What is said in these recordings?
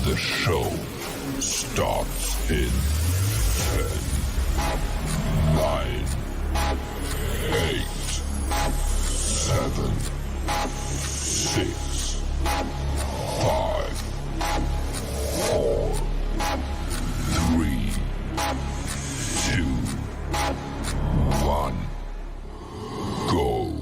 The show starts in 10, 9, 8, 7, 6, 5, 4, 3, 2, 1, go.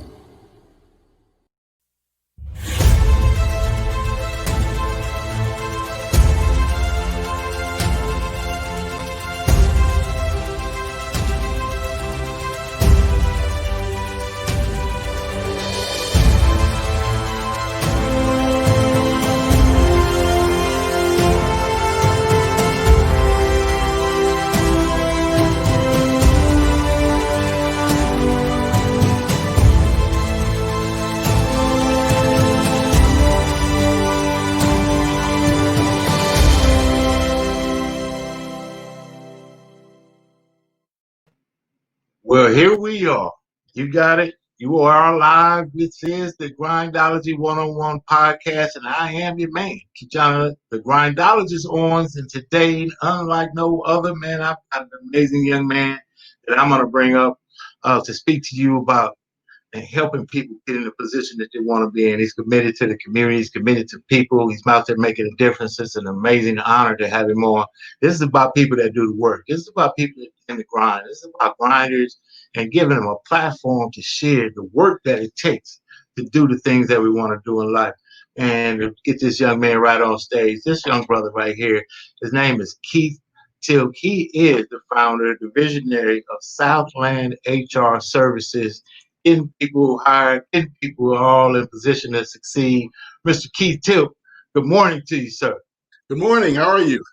Well, here we are. You got it. You are live. This is the Grindology101 Podcast, and I am your man, KeJohnna, the Grindologist Owens. And today, unlike no other man, I've got an amazing young man that I'm going to bring up to speak to you about and helping people get in the position that they want to be in. He's committed to the community. He's committed to people. He's out there making a difference. It's an amazing honor to have him on. This is about people that do the work. This is about people in the grind. This is about grinders and giving them a platform to share the work that it takes to do the things that we want to do in life. And to get this young man right on stage, this young brother right here, his name is Tilque. He is the founder, the visionary of Southland HR Services, getting people hired, getting people all in position to succeed. Mr. Tilque, good morning to you, sir. Good morning. How are you?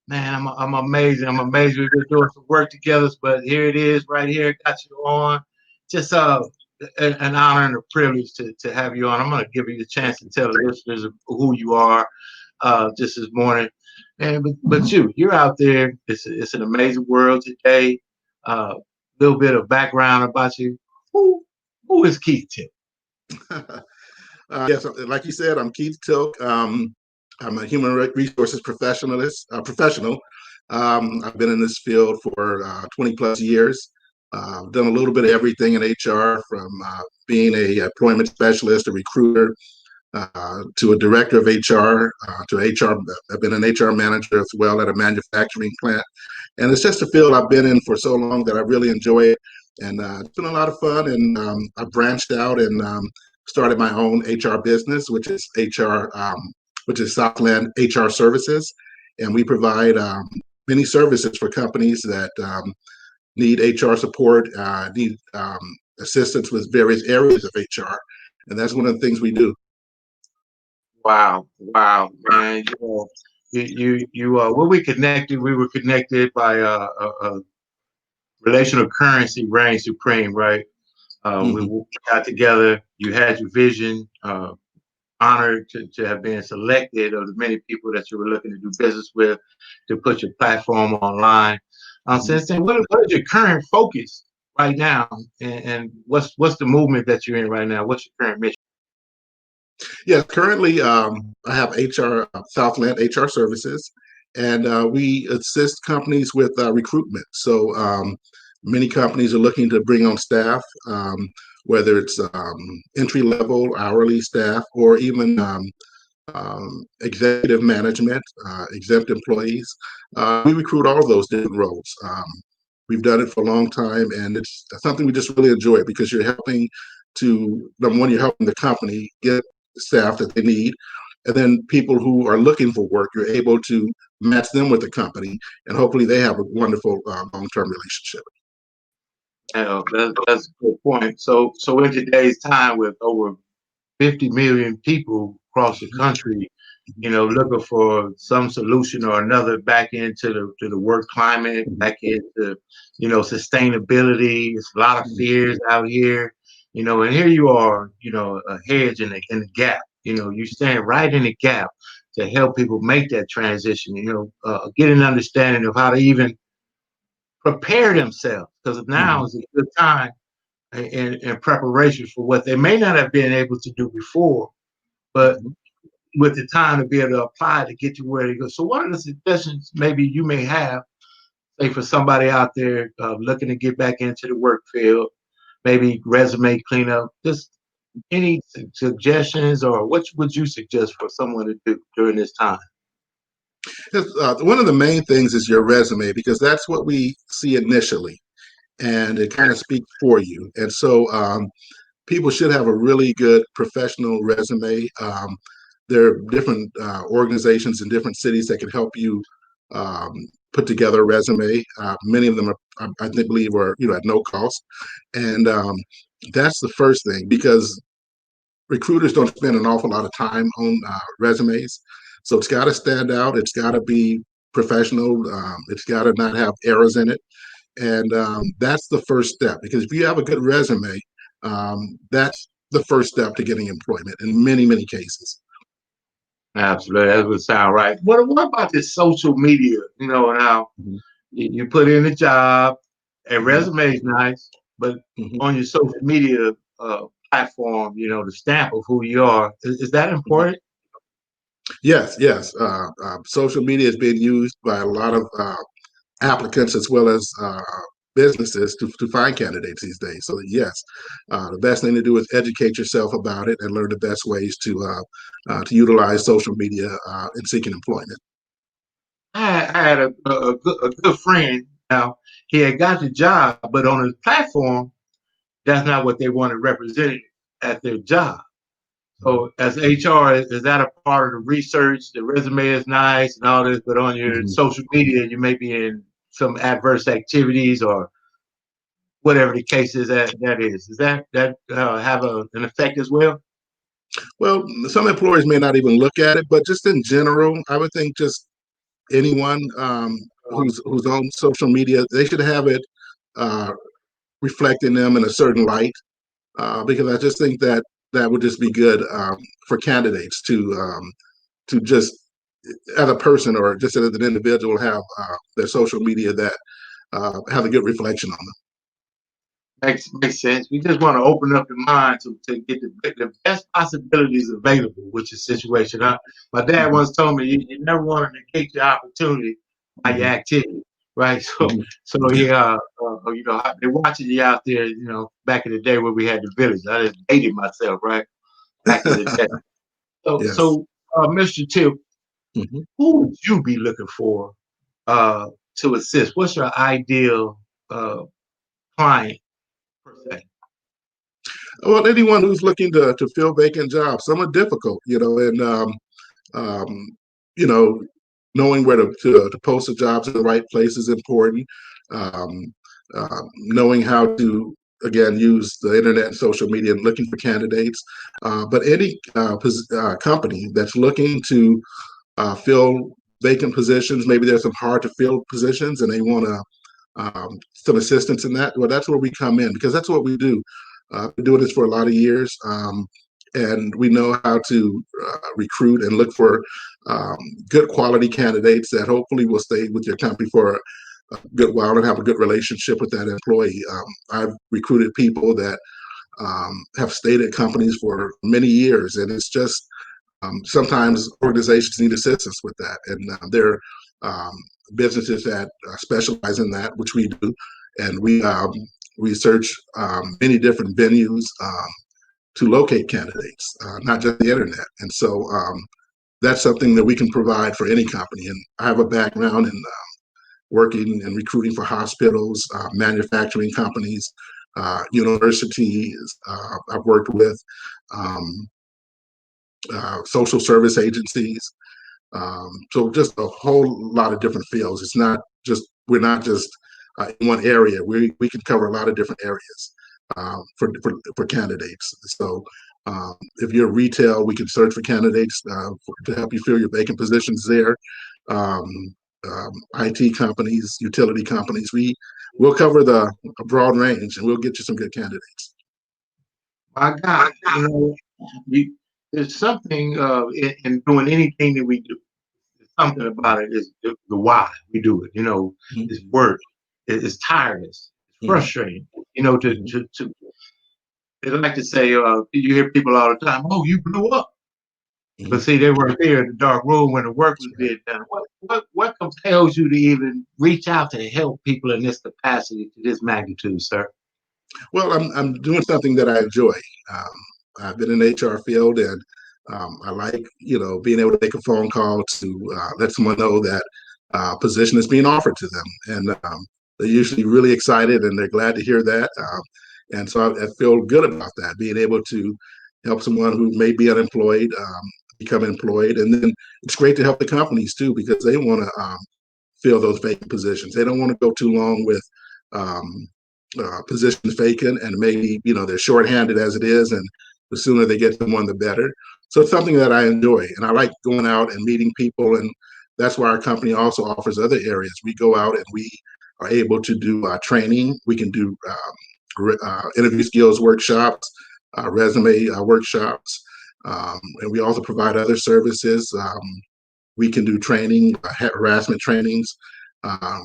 Man, I'm amazing. I'm amazing. We've been doing some work together, but here it is right here. Got you on. Just an honor and a privilege to have you on. I'm going to give you the chance to tell the listeners who you are just this morning. And but you're out there. It's an amazing world today. Little bit of background about you. Who is Tilque? Yes, like you said, I'm Tilque. I'm a human resources professional. I've been in this field for 20 plus years. I've done a little bit of everything in HR, from being a employment specialist, a recruiter, to a director of HR, to HR. I've been an HR manager as well at a manufacturing plant. And it's just a field I've been in for so long that I really enjoy it. And it's been a lot of fun. And I branched out and started my own HR business, which is Southland HR Services. And we provide many services for companies that need HR support, need assistance with various areas of HR. And that's one of the things we do. Wow, man. When we were connected by a relational currency reigns supreme, right? We got together. You had your vision. Honored to have been selected of the many people that you were looking to do business with, to put your platform online. Since then, what is your current focus right now, and what's the movement that you're in right now? What's your current mission? Yeah, currently I have Southland HR Services, and we assist companies with recruitment. So many companies are looking to bring on staff, whether it's entry level, hourly staff, or even executive management, exempt employees. We recruit all those different roles. We've done it for a long time, and it's something we just really enjoy, because you're helping number one, you're helping the company get staff that they need, and then people who are looking for work, you're able to match them with the company, and hopefully they have a wonderful long-term relationship. That's a good point. So in today's time, with over 50 million people across the country, looking for some solution or another back into the work climate, back into, sustainability. It's a lot of fears out here, and here you are, a hedge in the gap. You stand right in the gap to help people make that transition, get an understanding of how to even prepare themselves, because now is a good time in preparation for what they may not have been able to do before, but with the time to be able to apply to get you where to go. So what are the suggestions maybe you may have, say, for somebody out there looking to get back into the work field, maybe resume cleanup, just any suggestions, or what would you suggest for someone to do during this time? One of the main things is your resume, because that's what we see initially, and it kind of speaks for you. And so people should have a really good professional resume. There are different organizations in different cities that can help you um, put together a resume. Many of them are, I think, believe, are at no cost, and that's the first thing, because recruiters don't spend an awful lot of time on resumes. So it's got to stand out. It's got to be professional. It's got to not have errors in it. And that's the first step, because if you have a good resume, that's the first step to getting employment in many, many cases. Absolutely, that would sound right. What about this social media? Now you put in a job, a resume is nice, but Mhm. on your social media platform, the stamp of who you are, is that important? Yes, yes. Social media is being used by a lot of applicants, as well as businesses, to find candidates these days. So yes, the best thing to do is educate yourself about it and learn the best ways to utilize social media in seeking employment. I had a good friend. Now he had got the job, but on his platform, that's not what they wanted represented at their job. So as HR, is that a part of the research? The resume is nice and all this, but on your Mhm. social media, you may be in some adverse activities or whatever the case is that is. Does that have an effect as well? Well, some employers may not even look at it, but just in general, I would think just anyone who's on social media, they should have it uh, reflecting them in a certain light, because I just think that that would just be good for candidates to just, as a person or just as an individual, have their social media that have a good reflection on them. Makes sense. We just want to open up the mind to get the best possibilities available with your situation. My dad Mhm. once told me you never want to negate your opportunity by your Mhm. activity, right? So Mhm. so they're watching you out there. Back in the day when we had the village, I just dated myself, right? Back in the day. So Yes. so Mr. Tip, Mhm. who would you be looking for uh, to assist? What's your ideal client per se? Well, anyone who's looking to fill vacant jobs, some are difficult, and um, you know, knowing where to post the jobs in the right place is important. Um, Knowing how to, again, use the internet and social media and looking for candidates. But any company that's looking to fill vacant positions, maybe there's some hard to fill positions and they want to some assistance in that. Well, that's where we come in, because that's what we do. Been doing this for a lot of years, and we know how to recruit and look for um, good quality candidates that hopefully will stay with your company for a good while and have a good relationship with that employee. I've recruited people that have stayed at companies for many years, and it's just sometimes organizations need assistance with that, and there are businesses that specialize in that, which we do, and we research many different venues to locate candidates, not just the internet. And so that's something that we can provide for any company. And I have a background in working and recruiting for hospitals, manufacturing companies, universities. I've worked with um, social service agencies. So just a whole lot of different fields. It's not just, we're not just in one area. We can cover a lot of different areas for candidates. So if you're retail, we can search for candidates to help you fill your vacant positions there. Um, IT companies, utility companies, we'll cover a broad range, and we'll get you some good candidates. My God, there's something in doing anything that we do. There's something about it is the why we do it. Mhm. It's work. It's tiredness. It's Mhm. frustrating. They like to say, you hear people all the time, "Oh, you blew up." But see, they weren't there in the dark room when the work was being done. What compels you to even reach out to help people in this capacity to this magnitude, sir? Well, I'm doing something that I enjoy. I've been in the HR field, and I like being able to make a phone call to let someone know that position is being offered to them, and they're usually really excited and they're glad to hear that. And so I feel good about that, being able to help someone who may be unemployed become employed, and then it's great to help the companies too, because they want to fill those vacant positions. They don't want to go too long with positions vacant, and maybe they're shorthanded as it is, and the sooner they get someone, the better. So it's something that I enjoy, and I like going out and meeting people, and that's why our company also offers other areas. We go out and we are able to do training. We can do interview skills workshops, resume workshops, and we also provide other services. We can do training, harassment trainings.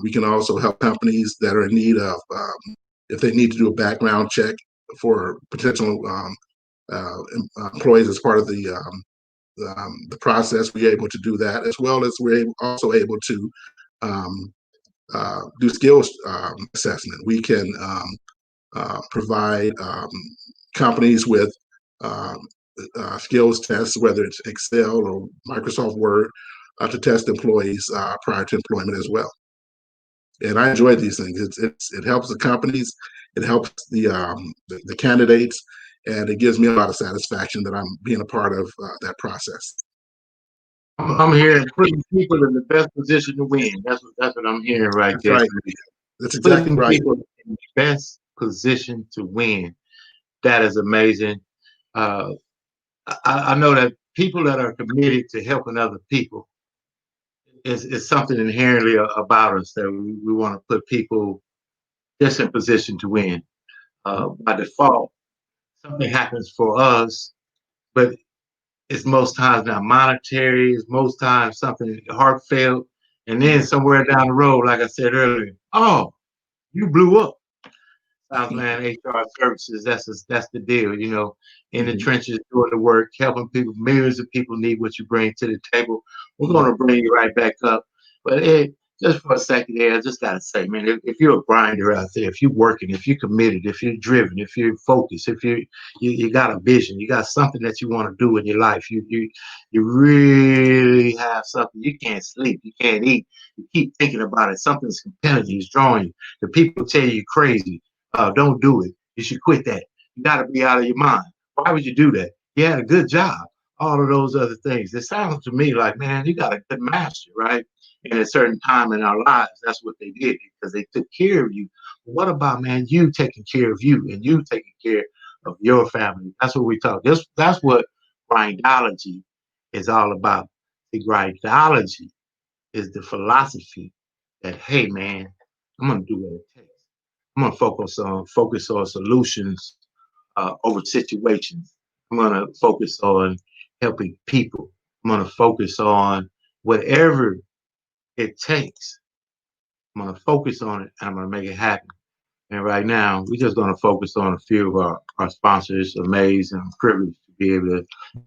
We can also help companies that are in need of, if they need to do a background check for potential employees as part of the process. We're able to do that, as well as we're also able to do skills assessment. We can provide companies with skills tests, whether it's Excel or Microsoft Word, to test employees prior to employment as well. And I enjoy these things. It helps the companies, it helps the candidates, and it gives me a lot of satisfaction that I'm being a part of that process. I'm hearing putting people in the best position to win. That's what I'm hearing right there. Right. That's exactly putting right. people in the best position to win. That is amazing. I know that people that are committed to helping other people is something inherently about us, that we want to put people just in position to win. By default, something happens for us, but it's most times not monetary. It's most times something heartfelt. And then somewhere down the road, like I said earlier, oh, you blew up. Southland HR Services, that's the deal, in the trenches, doing the work, helping people. Millions of people need what you bring to the table. We're going to bring you right back up. But just for a second here, I just got to say, man, if you're a grinder out there, if you're working, if you're committed, if you're driven, if you're focused, if you got a vision, you got something that you want to do in your life, you really have something, you can't sleep, you can't eat, you keep thinking about it, something's compelling you, it's drawing you. The people tell you crazy. Don't do it. You should quit that. You got to be out of your mind. Why would you do that? You had a good job. All of those other things. It sounds to me like, man, you got a good master, right? And at a certain time in our lives, that's what they did, because they took care of you. But what about, man, you taking care of you and you taking care of your family? That's what we talk. That's what grindology is all about. The grindology is the philosophy that, hey, man, I'm going to do what it takes. I'm going to focus on solutions over situations. I'm going to focus on helping people. I'm going to focus on whatever it takes. I'm going to focus on it, and I'm going to make it happen. And right now, we're just going to focus on a few of our sponsors. Amazing, I'm privileged to be able to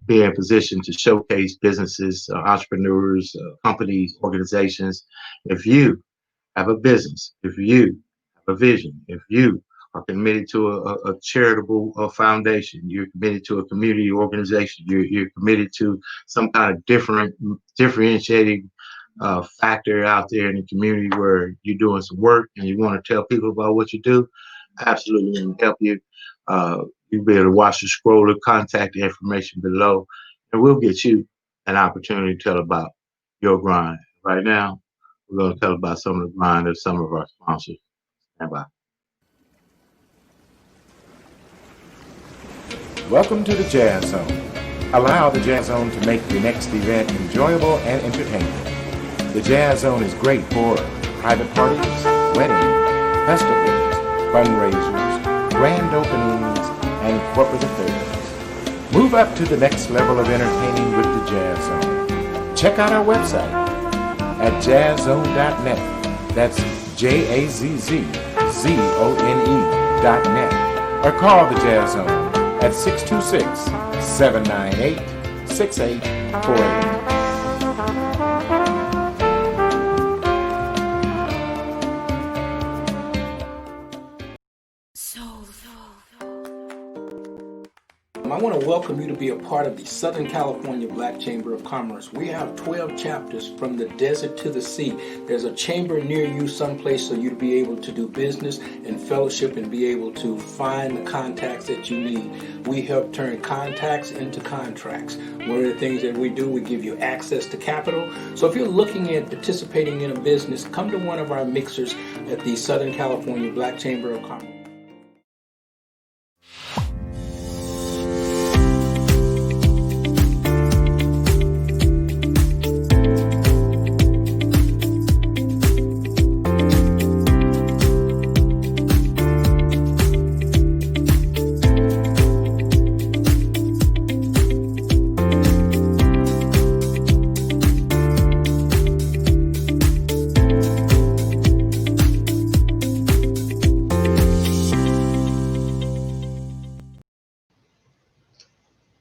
be in a position to showcase businesses, entrepreneurs, companies, organizations. If you have a business, if you a vision, if you are committed to a charitable foundation, you're committed to a community organization, you're committed to some kind of differentiating factor out there in the community where you're doing some work and you want to tell people about what you do, absolutely going to help you. You'll be able to watch the scroll of contact information below, and we'll get you an opportunity to tell about your grind. Right now, we're going to tell about some of the grind of some of our sponsors. Bye. Welcome to the Jazz Zone. Allow the Jazz Zone to make your next event enjoyable and entertaining. The Jazz Zone is great for private parties, weddings, festivals, fundraisers, grand openings, and corporate affairs. Move up to the next level of entertaining with the Jazz Zone. Check out our website at jazzzone.net. That's JAZZZONE.net, or call the Jazz Zone at 626-798-6600. 6848. I want to welcome you to be a part of the Southern California Black Chamber of Commerce. We have 12 chapters from the desert to the sea. There's a chamber near you someplace so you to be able to do business and fellowship and be able to find the contacts that you need. We help turn contacts into contracts. One of the things that we do, we give you access to capital. So if you're looking at participating in a business, come to one of our mixers at the Southern California Black Chamber of Commerce.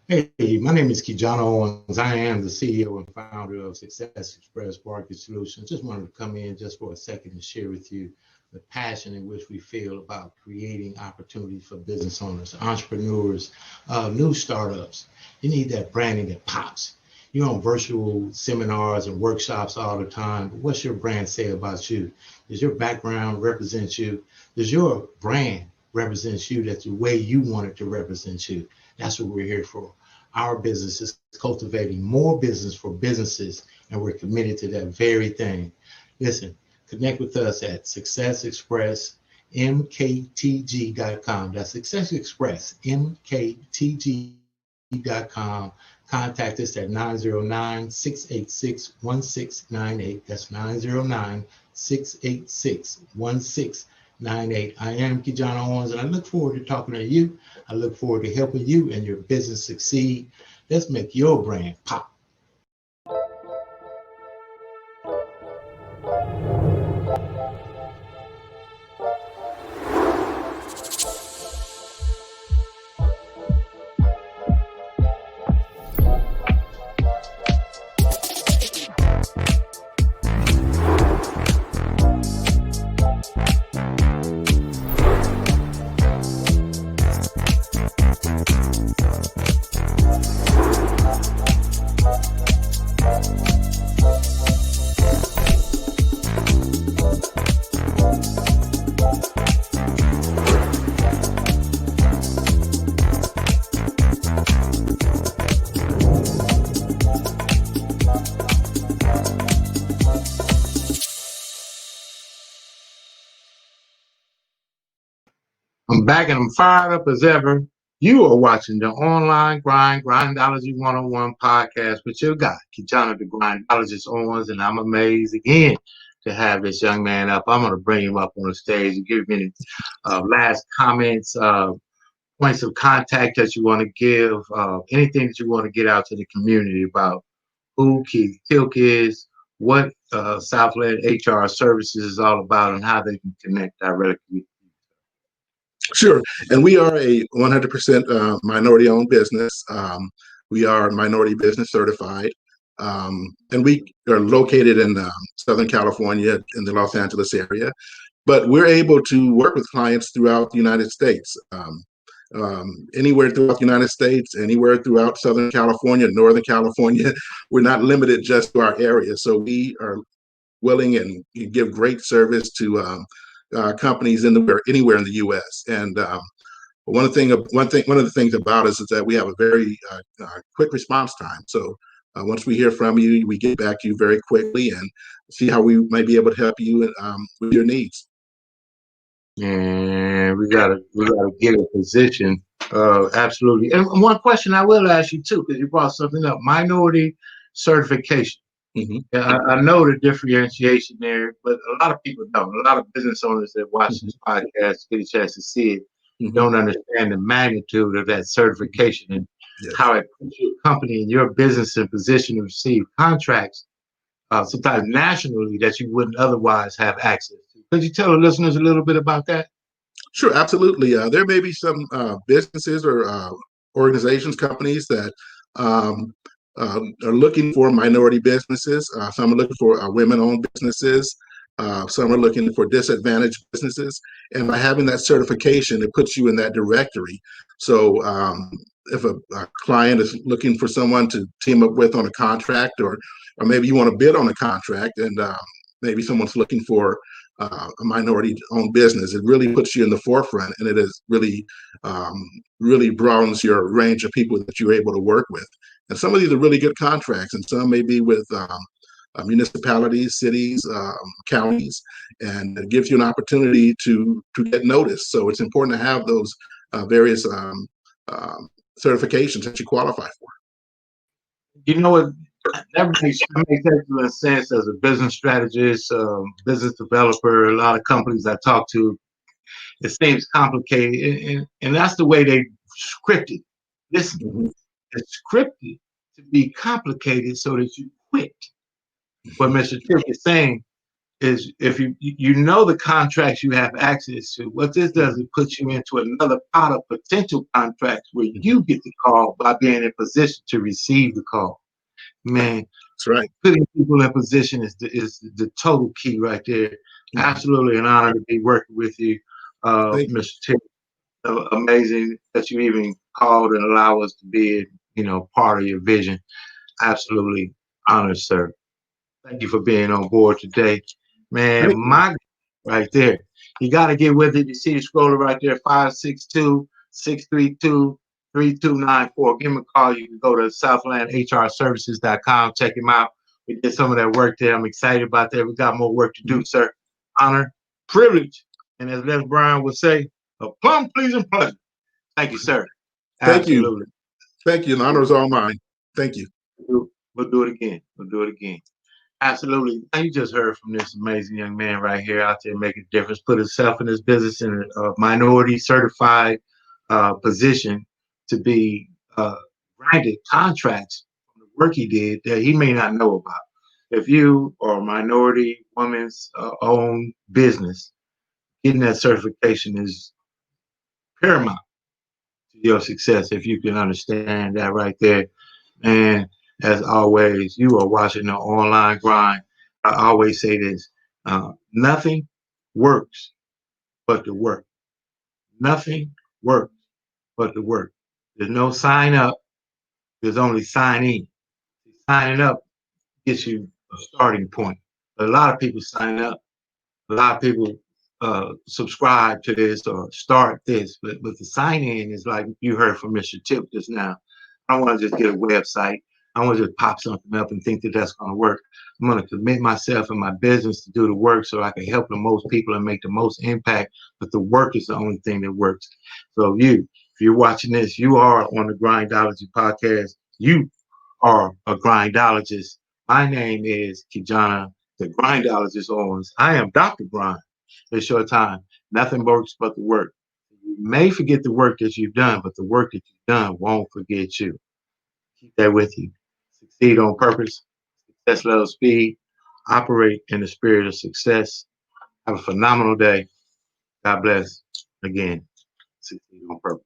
Hey, my name is KeJohnna Owens. I am the CEO and founder of Success Express Market Solutions. Just wanted to come in just for a second and share with you the passion in which we feel about creating opportunities for business owners, entrepreneurs, new startups. You need that branding that pops. You're on virtual seminars and workshops all the time, but what's your brand say about you? Does your background represent you? Does your brand represent you that's the way you want it to represent you? That's what we're here for. Our business is cultivating more business for businesses, and we're committed to that very thing. Listen, connect with us at successexpressmktg.com. That's successexpressmktg.com. Contact us at 909-686-1698. That's 909-686-1698. I am KeJohnna Owens, and I look forward to talking to you. I look forward to helping you and your business succeed. Let's make your brand pop. I'm back and I'm fired up as ever. You are watching the Online Grind Grindology101 Podcast with your guy, KeJohnna the Grindologist Owens, and I'm amazed again to have this young man up. I'm going to bring him up on the stage and give him any last comments, points of contact that you want to give, anything that you want to get out to the community about who Tilque is, what Southland HR Services is all about, and how they can connect directly with you. Sure. And we are a 100% minority-owned business. We are minority business certified. And we are located in Southern California in the Los Angeles area. But we're able to work with clients throughout the United States. Anywhere throughout the United States, anywhere throughout Southern California, Northern California. We're not limited just to our area. So we are willing and give great service to companies anywhere in the U.S. And one of the things about us is that we have a very quick response time. So once we hear from you, we get back to you very quickly and see how we might be able to help you with your needs. And we gotta get a position. Absolutely. And one question I will ask you too, because you brought something up: minority certification. Mm-hmm. I know the differentiation there, but a lot of people don't. A lot of business owners that watch Mm-hmm. this podcast, get a chance to see it, Mm-hmm. don't understand the magnitude of that certification and Yes. how it puts your company and your business in position to receive contracts, sometimes nationally, that you wouldn't otherwise have access to. Could you tell the listeners a little bit about that? Sure, absolutely. There may be some businesses or organizations, companies that are looking for minority businesses. Some are looking for women-owned businesses. Some are looking for disadvantaged businesses. And by having that certification, it puts you in that directory. So if a client is looking for someone to team up with on a contract, or maybe you want to bid on a contract, and maybe someone's looking for a minority-owned business, it really puts you in the forefront, and it is really, really broadens your range of people that you're able to work with. And some of these are really good contracts, and some may be with municipalities, cities, counties, and it gives you an opportunity to get noticed. So it's important to have those various certifications that you qualify for. You know what? That makes excellent sense as a business strategist, business developer. A lot of companies I talk to, it seems complicated, and that's the way they scripted. Listen, it's scripted to be complicated so that you quit. What Mr. Tilque is saying is, if you know the contracts you have access to, what this does, it puts you into another pot of potential contracts where you get the call by being in position to receive the call. Man, that's right. Putting people in position is the total key right there. Absolutely an honor to be working with you, Mr. Tilque. Amazing that you even called and allow us to be, part of your vision. Absolutely honored, sir. Thank you for being on board today. Man, right there. You got to get with it. You see the scroller right there, 562-632-3294. Give him a call. You can go to southlandhrservices.com. Check him out. We did some of that work there. I'm excited about that. We got more work to do, sir. Honor, privilege, and as Les Brown would say, a plum pleasing pleasure. Thank you, sir. Thank you. Thank you. The honor is all mine. Thank you. We'll do it again. Absolutely. You just heard from this amazing young man right here out there making a difference, put himself in his business in a minority certified position to be granted contracts from the work he did that he may not know about. If you are a minority woman's owned business, getting that certification is paramount to your success, if you can understand that right there. And as always, you are watching the online grind. I always say this, nothing works but the work. Nothing works but the work. There's no sign up. There's only sign in. Signing up gets you a starting point. A lot of people sign up. A lot of people subscribe to this or start this, but the sign in is like you heard from Mr. Tilque just now. I don't want to just get a website. I want to just pop something up and think that that's going to work. I'm going to commit myself and my business to do the work so I can help the most people and make the most impact. But the work is the only thing that works. So if you're watching this, you are on the Grindology podcast. You are a grindologist. My name is KeJohnna, the Grindologist Owens. I am Dr. Grind. It's your time. Nothing works but the work. You may forget the work that you've done, but the work that you've done won't forget you. Keep that with you. Succeed on purpose. Success level speed. Operate in the spirit of success. Have a phenomenal day. God bless. Again, succeed on purpose.